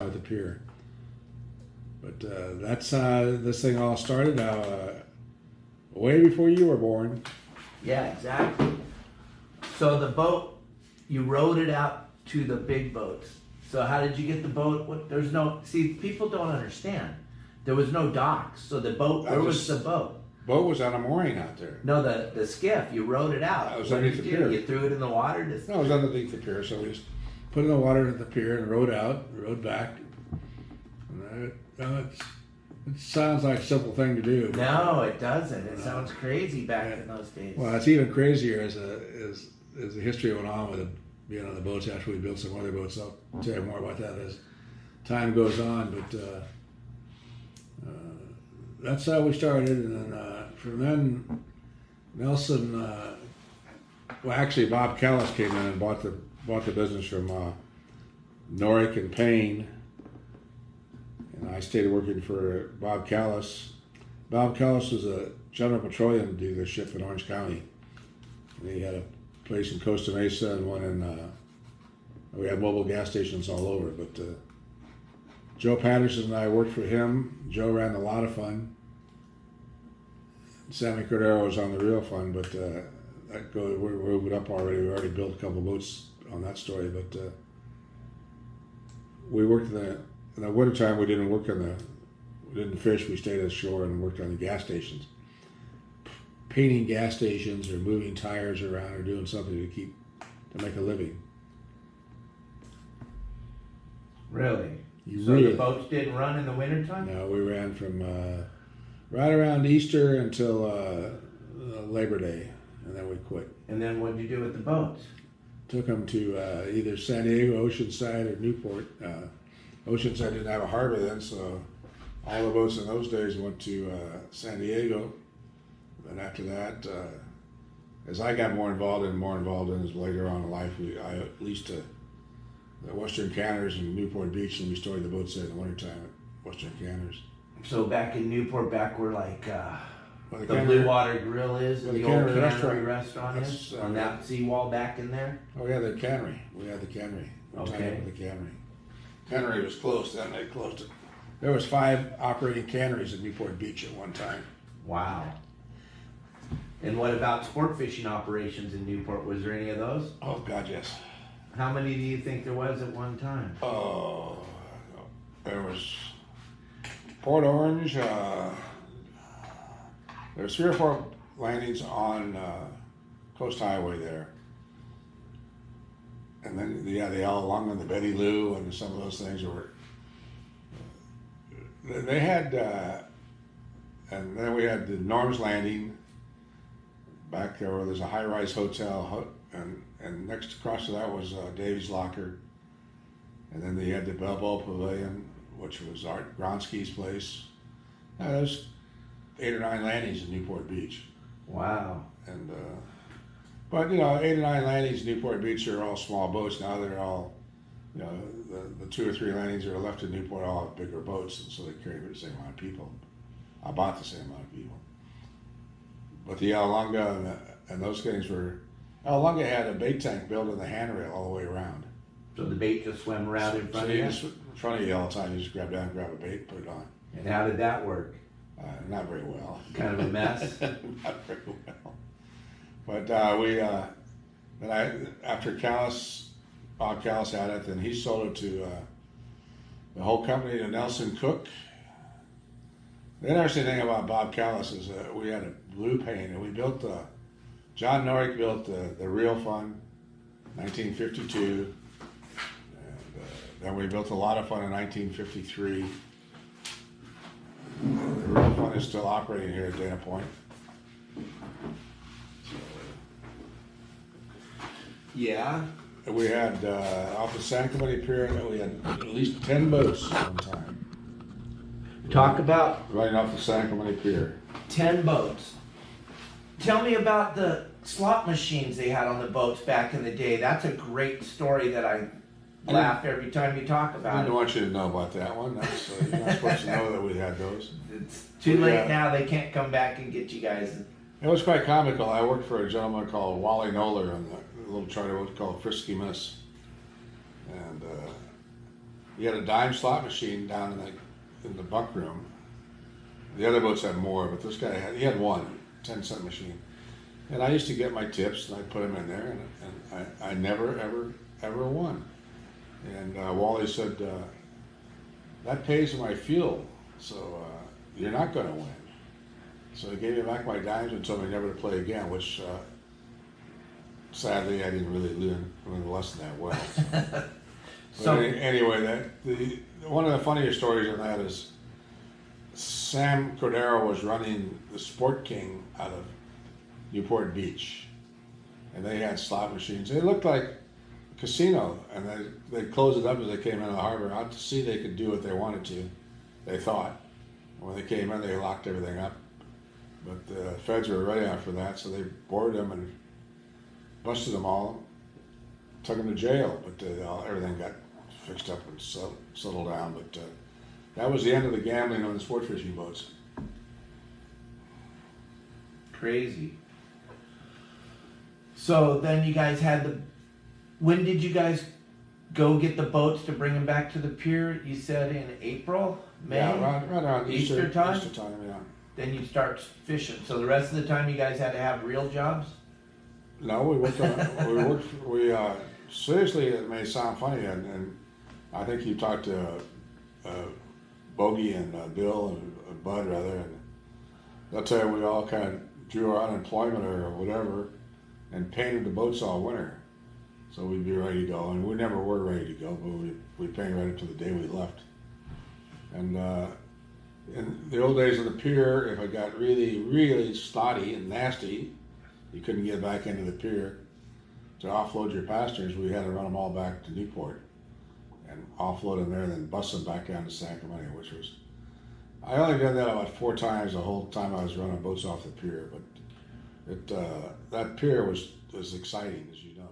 at the pier. But that's how this thing all started. Way before you were born. Yeah, exactly. So the boat, you rowed it out to the big boats. So how did you get the boat? There's no, see, people don't understand. There was no docks. So the boat, where was the boat? Boat was on a mooring out there. No, the skiff, you rowed it out. That was underneath the pier. You threw it in the water? No, it was underneath the pier. So we just put it in the water at the pier and rowed out, rowed back. And it sounds like a simple thing to do. No, it doesn't. It sounds crazy back in those days. Well, it's even crazier as the history went on with being on the boats after we built some other boats. I'll tell you more about that as time goes on. But that's how we started, and then from then, Nelson. Well, actually, Bob Callis came in and bought the business from Norick and Payne. And I stayed working for Bob Callis. Bob Callis was a General Petroleum dealership in Orange County. And he had a place in Costa Mesa and one in, we had mobile gas stations all over. But Joe Patterson and I worked for him. Joe ran a lot of fun. Sammy Cordero was on the real fun, but we're moving up already. We already built a couple boats on that story, but we worked in the wintertime. We didn't fish. We stayed ashore and worked on the gas stations, painting gas stations or moving tires around or doing something to make a living. Really? So Really? the boats didn't run in the wintertime? No, we ran from right around Easter until Labor Day, and then we quit. And then what did you do with the boats? Took them to either San Diego, Oceanside, or Newport. Oceanside didn't have a harbor then, so all the boats in those days went to San Diego. Then after that, as I got more involved in as later on in life, I leased the Western Canners in Newport Beach, and we stored the boats there in the wintertime at Western Canners. So back in Newport, back where like Well, the Blue Water Grill is, well, the the old Cannery cannery restaurant. restaurant is, That's, on that seawall back in there? Oh yeah, the cannery. We had the cannery. We tied Okay. up with the cannery. Cannery was closed, then they closed it. There was 5 operating canneries at Newport Beach at one time. Wow. And what about sport fishing operations in Newport? Was there any of those? Oh God, yes. How many do you think there was at one time? Oh, there was Port Orange. There was 3 or 4 landings on Coast Highway there, and then the all along and the Betty Lou and some of those things were. They had, and then we had the Norm's Landing back there where there's a high-rise hotel, and next across to that was Davy's Locker, and then they had the Balboa Pavilion, which was Art Gronsky's place. Now, there's 8 or 9 landings in Newport Beach. Wow. And but 8 or 9 landings in Newport Beach are all small boats. Now they're all, the 2 or 3 landings that are left in Newport all have bigger boats, and so they carry the same amount of people, about the same amount of people. But the Alunga and those things were, Alunga had a bait tank built in the handrail all the way around. So the bait just swam around in front of you? Just in front of you all the time. You just grab down, grab a bait, put it on. And how did that work? Not very well. Kind of a mess? Not very well. But then after Bob Callis had it, then he sold it to the whole company to Nelson Cook. The interesting thing about Bob Callis is we had a blue paint, and we built John Norick built the Real Fun, 1952. And then we built a lot of fun in 1953. The Real Fun is still operating here at Dana Point. Yeah. We had off the Santa Clemente Pier, we had at least 10 boats at one time. Talk about Running off the Santa Clemente Pier. 10 boats. Tell me about the slot machines they had on the boats back in the day. That's a great story that I laugh every time you talk I about didn't it. want you to know about that one. That's, you're not supposed to know that we had those. It's too late now. They can't come back and get you guys. It was quite comical. I worked for a gentleman called Wally Noller on the little charter boat called Frisky Miss. And he had a dime slot machine down in the bunk room. The other boats had more, but this guy had one 10-cent machine. And I used to get my tips, and I put them in there, and I never, ever won. And Wally said, that pays for my fuel, so you're not going to win. So he gave me back my dimes and told me never to play again, which sadly I didn't really learn the lesson that well. So. Anyway, one of the funniest stories in that is Sam Cordero was running the Sport King out of Newport Beach, and they had slot machines. They looked like a casino, and they closed it up as they came into the harbor. Out to sea, they could do what they wanted to, they thought. When they came in, they locked everything up. But the feds were ready after that, so they boarded them and busted them all, took them to jail. But everything got fixed up and settled down. But that was the end of the gambling on the sport fishing boats. Crazy. So then you guys had when did you guys go get the boats to bring them back to the pier? You said in April, May? Yeah, right around Easter time? Easter time, yeah. Then you start fishing. So the rest of the time you guys had to have real jobs? No, we worked on, seriously, it may sound funny, and I think you talked to Bogey and Bill and Bud rather, and they'll tell you we all kind of drew our unemployment or whatever and painted the boats all winter. So we'd be ready to go, and we never were ready to go, but we painted right up to the day we left. And in the old days of the pier, if it got really, really slotty and nasty, you couldn't get back into the pier. To offload your passengers, we had to run them all back to Newport and offload them there and then bus them back down to Sacramento, which was, I only did that about 4 times the whole time I was running boats off the pier, but that pier was exciting, as you know.